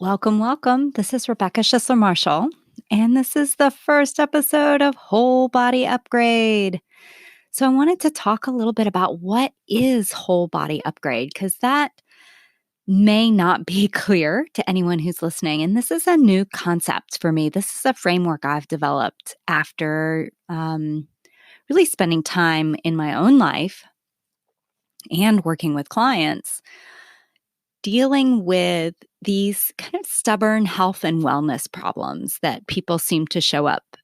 Welcome, welcome. This is Rebecca Schisler Marshall, and this is the first episode of Whole Body Upgrade. So, I wanted to talk a little bit about what is whole body upgrade, because that may not be clear to anyone who's listening. And this is a new concept for me. This is a framework I've developed after really spending time in my own life and working with clients dealing with these kind of stubborn health and wellness problems that people seem to show up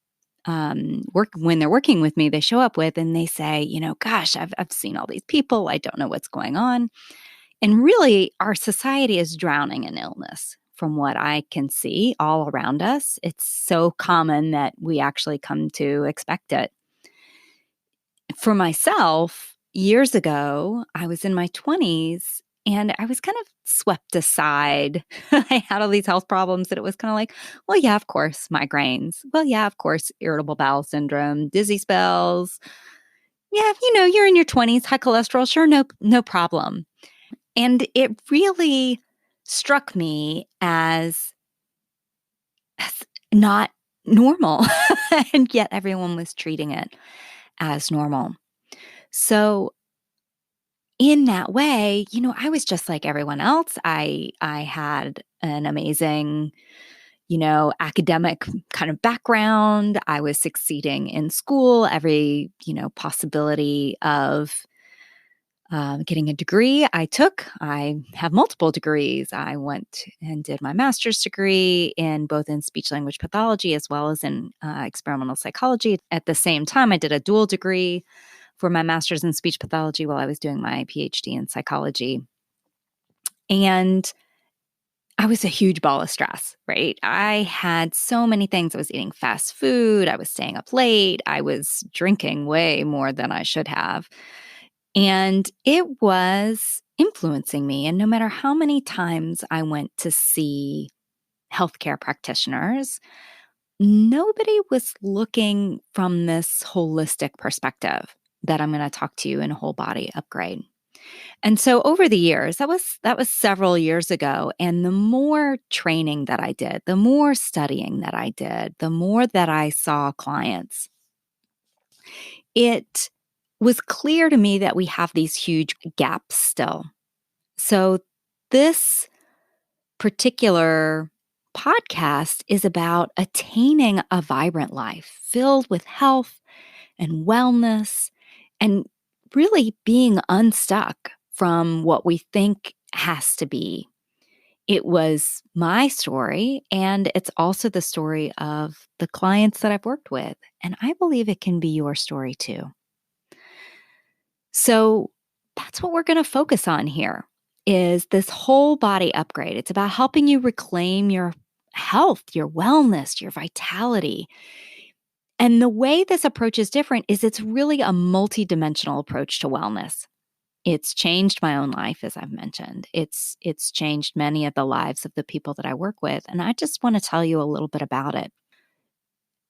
when they're working with me. They show up with and they say, gosh, I've seen all these people. I don't know what's going on. And really, our society is drowning in illness. From what I can see all around us, it's so common that we actually come to expect it. For myself, years ago, I was in my 20s and I was kind of swept aside. I had all these health problems that it was kind of like, well, yeah, of course, migraines. Well, yeah, of course, irritable bowel syndrome, dizzy spells. Yeah, you're in your 20s, high cholesterol, sure, no problem. And it really struck me as not normal. And yet everyone was treating it as normal. So in that way, I was just like everyone else. I had an amazing, academic kind of background. I was succeeding in school, every, possibility of getting a degree I took. I have multiple degrees. I went and did my master's degree in both in speech language pathology as well as in experimental psychology. At the same time, I did a dual degree for my master's in speech pathology while I was doing my PhD in psychology. And I was a huge ball of stress, right? I had so many things. I was eating fast food. I was staying up late. I was drinking way more than I should have. And it was influencing me. And no matter how many times I went to see healthcare practitioners, nobody was looking from this holistic perspective that I'm going to talk to you in a whole body upgrade. And so over the years, that was several years ago, and the more training that I did, the more studying that I did, the more that I saw clients, it was clear to me that we have these huge gaps still. So this particular podcast is about attaining a vibrant life filled with health and wellness and really being unstuck from what we think has to be. It was my story, and it's also the story of the clients that I've worked with. And I believe it can be your story too. So that's what we're going to focus on here is this whole body upgrade. It's about helping you reclaim your health, your wellness, your vitality. And the way this approach is different is it's really a multidimensional approach to wellness. It's changed my own life, as I've mentioned. It's changed many of the lives of the people that I work with. And I just want to tell you a little bit about it.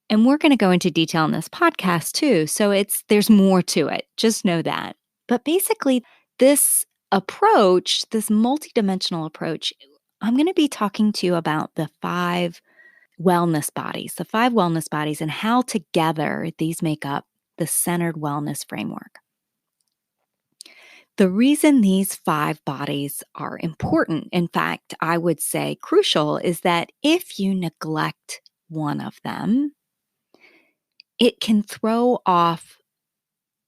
And we're going to go into detail in this podcast too. So there's more to it. Just know that. But basically, this approach, this multidimensional approach, I'm going to be talking to you about the five wellness bodies, and how together these make up the centered wellness framework. The reason these five bodies are important, in fact, I would say crucial, is that if you neglect one of them, it can throw off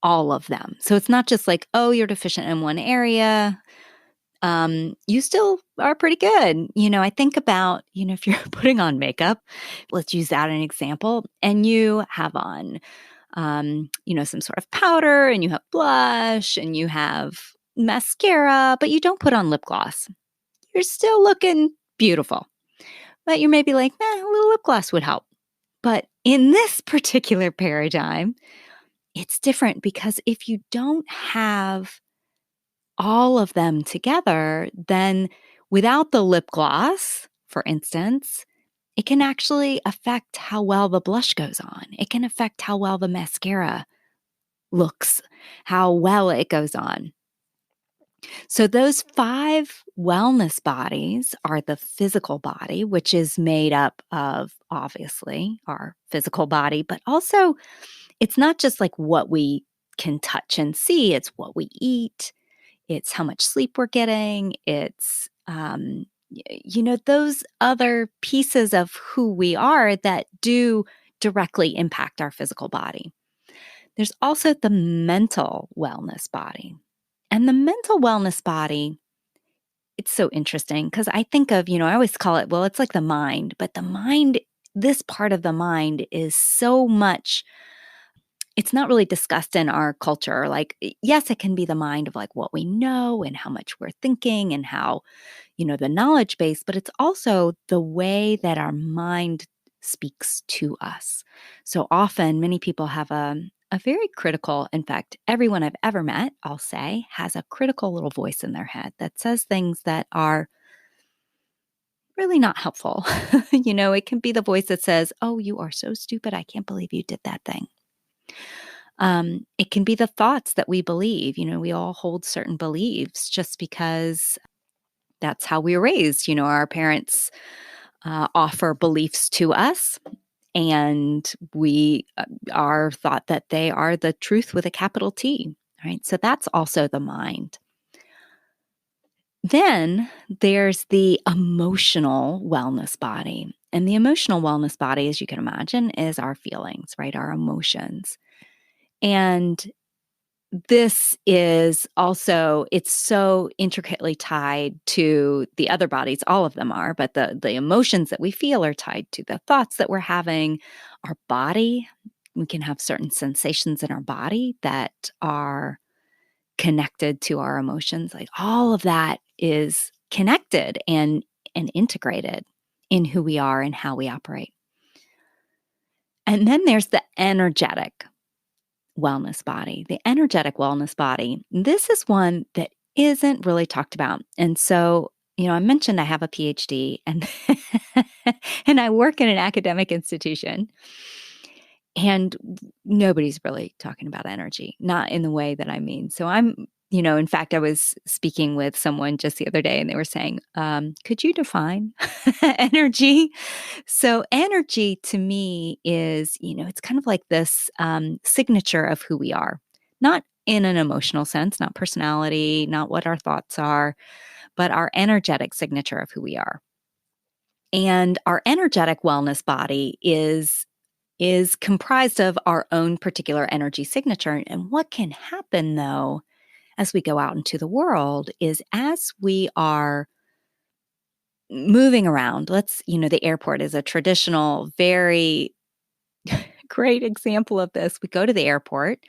all of them. So it's not just like, oh, you're deficient in one area. You still are pretty good. I think about, if you're putting on makeup, let's use that as an example, and you have on, some sort of powder, and you have blush, and you have mascara, but you don't put on lip gloss. You're still looking beautiful. But you may be like, a little lip gloss would help. But in this particular paradigm, it's different because if you don't have all of them together, then without the lip gloss, for instance, it can actually affect how well the blush goes on. It can affect how well the mascara looks, how well it goes on. So those 5 wellness bodies are the physical body, which is made up of, obviously, our physical body, but also it's not just like what we can touch and see, it's what we eat, it's how much sleep we're getting, it's, those other pieces of who we are that do directly impact our physical body. There's also the mental wellness body. And the mental wellness body, it's so interesting because I think of, I always call it, well, it's like the mind, but the mind, this part of the mind is so much, it's not really discussed in our culture. Like, yes, it can be the mind of like what we know and how much we're thinking and how, the knowledge base, but it's also the way that our mind speaks to us. So often, many people have a very critical, in fact, everyone I've ever met, I'll say, has a critical little voice in their head that says things that are really not helpful. It can be the voice that says, "Oh, you are so stupid. I can't believe you did that thing." It can be the thoughts that we believe. We all hold certain beliefs just because that's how we were raised. Our parents offer beliefs to us, and we are thought that they are the truth with a capital T, right? So that's also the mind. Then there's the emotional wellness body. And the emotional wellness body, as you can imagine, is our feelings, right? Our emotions. And this is also, it's so intricately tied to the other bodies. All of them are, but the emotions that we feel are tied to the thoughts that we're having, our body. We can have certain sensations in our body that are connected to our emotions. Like all of that is connected and integrated in who we are and how we operate. And then there's the energetic wellness body, the energetic wellness body. This is one that isn't really talked about. And so, I mentioned I have a PhD and and I work in an academic institution. And nobody's really talking about energy, not in the way that I mean. So in fact, I was speaking with someone just the other day and they were saying, could you define energy? So, energy to me is, it's kind of like this signature of who we are, not in an emotional sense, not personality, not what our thoughts are, but our energetic signature of who we are. And our energetic wellness body is comprised of our own particular energy signature. And what can happen though, as we go out into the world, is as we are moving around, the airport is a traditional, very great example of this. We go to the airport.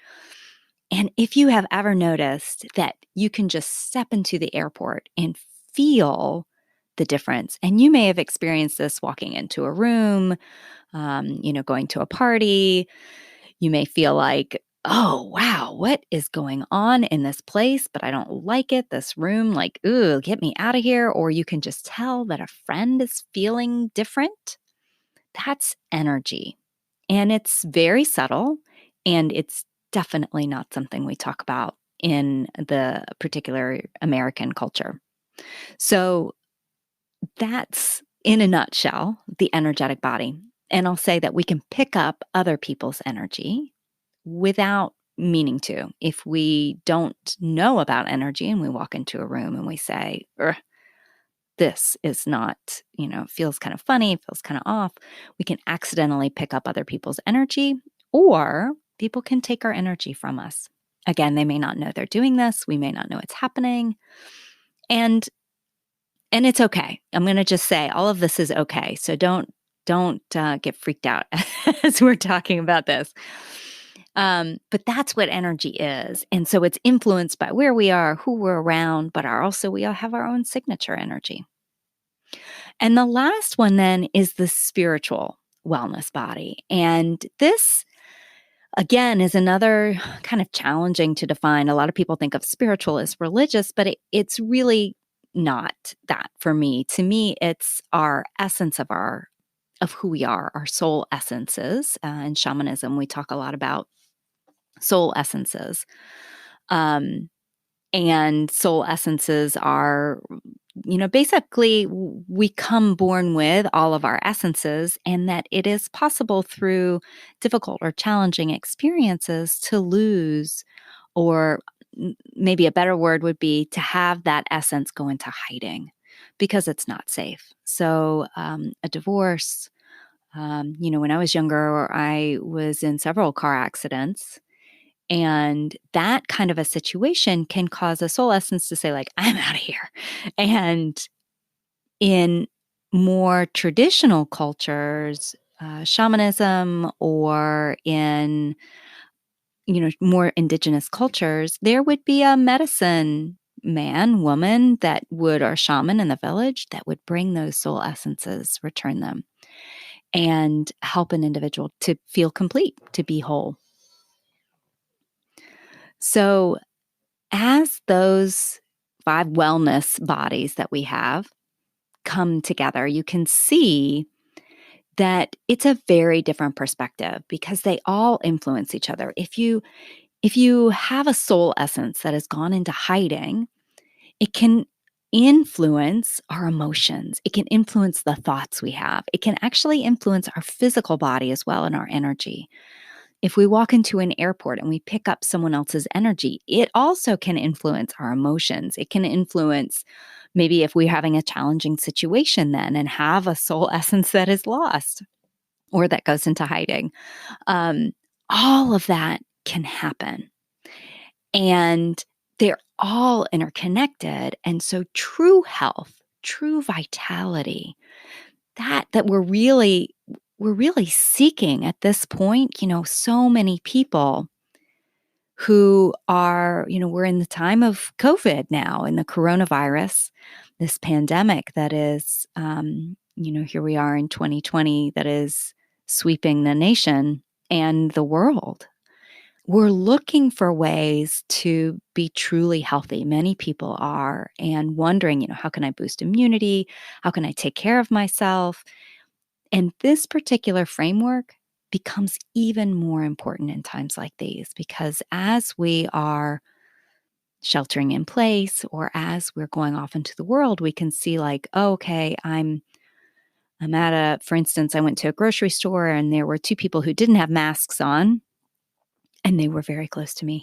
And if you have ever noticed that you can just step into the airport and feel the difference, and you may have experienced this walking into a room, going to a party, you may feel like, oh, wow, what is going on in this place? But I don't like it. This room, like, ooh, get me out of here. Or you can just tell that a friend is feeling different. That's energy. And it's very subtle. And it's definitely not something we talk about in the particular American culture. So that's, in a nutshell, the energetic body. And I'll say that we can pick up other people's energy without meaning to. If we don't know about energy and we walk into a room and we say, this is not, feels kind of funny, feels kind of off, we can accidentally pick up other people's energy, or people can take our energy from us. Again, they may not know they're doing this. We may not know it's happening. And it's okay. I'm going to just say all of this is okay. So don't get freaked out as we're talking about this. But that's what energy is. And so it's influenced by where we are, who we're around, but we all have our own signature energy. And the last one then is the spiritual wellness body. And this, again, is another kind of challenging to define. A lot of people think of spiritual as religious, but it's really not that for me. To me, it's our essence of who we are, our soul essences. In shamanism, we talk a lot about soul essences. And soul essences are, basically we come born with all of our essences, and that it is possible through difficult or challenging experiences to lose, or maybe a better word would be to have that essence go into hiding because it's not safe. So, a divorce, when I was younger, I was in several car accidents, and that kind of a situation can cause a soul essence to say, like, I'm out of here. And in more traditional cultures, shamanism, or in, more indigenous cultures, there would be a medicine man, woman that would, or shaman in the village that would bring those soul essences, return them, and help an individual to feel complete, to be whole. So, as those 5 wellness bodies that we have come together, you can see that it's a very different perspective because they all influence each other. If you have a soul essence that has gone into hiding, it can influence our emotions. It can influence the thoughts we have. It can actually influence our physical body as well, and our energy. If we walk into an airport and we pick up someone else's energy, it also can influence our emotions. It can influence, maybe if we're having a challenging situation then and have a soul essence that is lost or that goes into hiding. Um, all of that can happen. And they're all interconnected. And so true health, true vitality, that we're really seeking at this point. So many people who are, we're in the time of COVID now, and the coronavirus, this pandemic that is, here we are in 2020, that is sweeping the nation and the world. We're looking for ways to be truly healthy. Many people are, and wondering, how can I boost immunity? How can I take care of myself? And this particular framework becomes even more important in times like these, because as we are sheltering in place, or as we're going off into the world, we can see, like, oh, okay, I'm at for instance, I went to a grocery store and there were 2 people who didn't have masks on, and they were very close to me.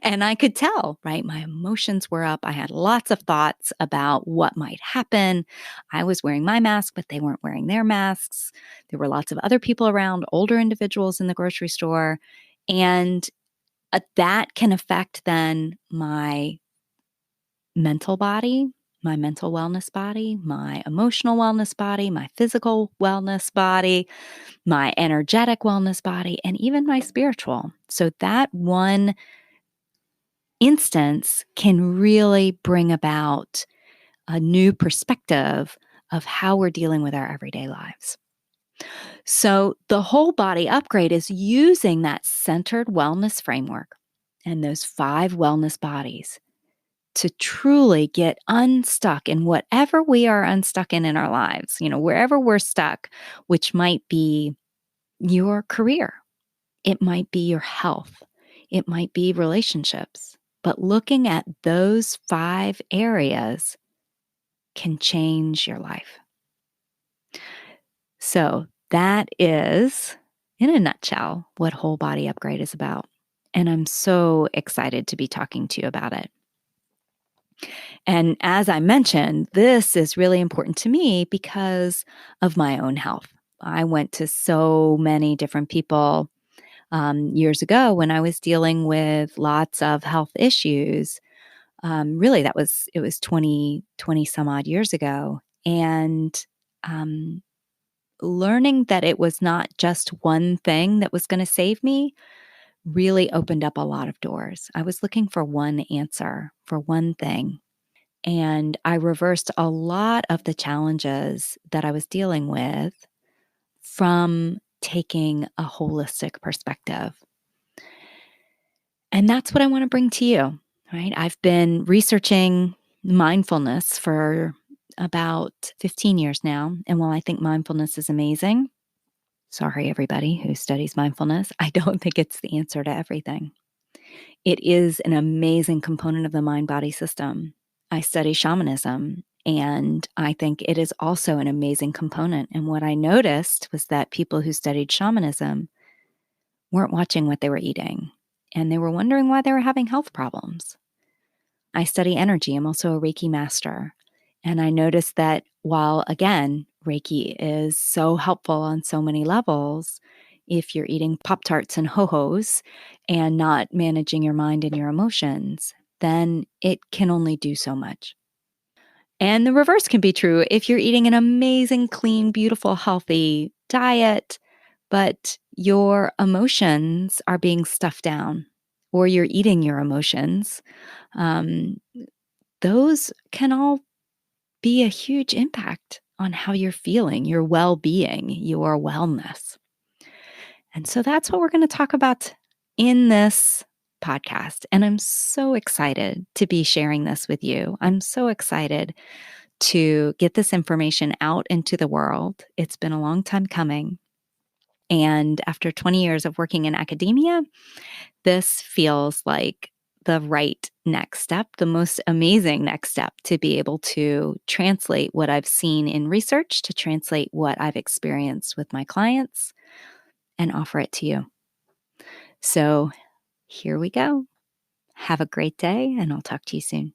And I could tell, right? My emotions were up. I had lots of thoughts about what might happen. I was wearing my mask, but they weren't wearing their masks. There were lots of other people around, older individuals in the grocery store. And that can affect then my mental body, my mental wellness body, my emotional wellness body, my physical wellness body, my energetic wellness body, and even my spiritual. So that one instance can really bring about a new perspective of how we're dealing with our everyday lives. So the whole body upgrade is using that centered wellness framework and those 5 wellness bodies to truly get unstuck in whatever we are unstuck in our lives, wherever we're stuck, which might be your career. It might be your health. It might be relationships. But looking at those 5 areas can change your life. So that is, in a nutshell, what Whole Body Upgrade is about. And I'm so excited to be talking to you about it. And as I mentioned, this is really important to me because of my own health. I went to so many different people years ago when I was dealing with lots of health issues. Really, it was 20 some odd years ago. And um, learning that it was not just one thing that was going to save me really opened up a lot of doors. I was looking for one answer for one thing. And I reversed a lot of the challenges that I was dealing with from taking a holistic perspective. And that's what I want to bring to you, right? I've been researching mindfulness for about 15 years now. And while I think mindfulness is amazing, sorry, everybody who studies mindfulness, I don't think it's the answer to everything. It is an amazing component of the mind-body system. I study shamanism, and I think it is also an amazing component, and what I noticed was that people who studied shamanism weren't watching what they were eating, and they were wondering why they were having health problems. I study energy. I'm also a Reiki master. And I noticed that while, again, Reiki is so helpful on so many levels, if you're eating Pop Tarts and Ho Ho's and not managing your mind and your emotions, then it can only do so much. And the reverse can be true if you're eating an amazing, clean, beautiful, healthy diet, but your emotions are being stuffed down or you're eating your emotions. Um, those can all be a huge impact on how you're feeling, your well being, your wellness. And so that's what we're going to talk about in this podcast. And I'm so excited to be sharing this with you. I'm so excited to get this information out into the world. It's been a long time coming. And after 20 years of working in academia, this feels like the right next step, the most amazing next step to be able to translate what I've seen in research, to translate what I've experienced with my clients and offer it to you. So here we go. Have a great day, and I'll talk to you soon.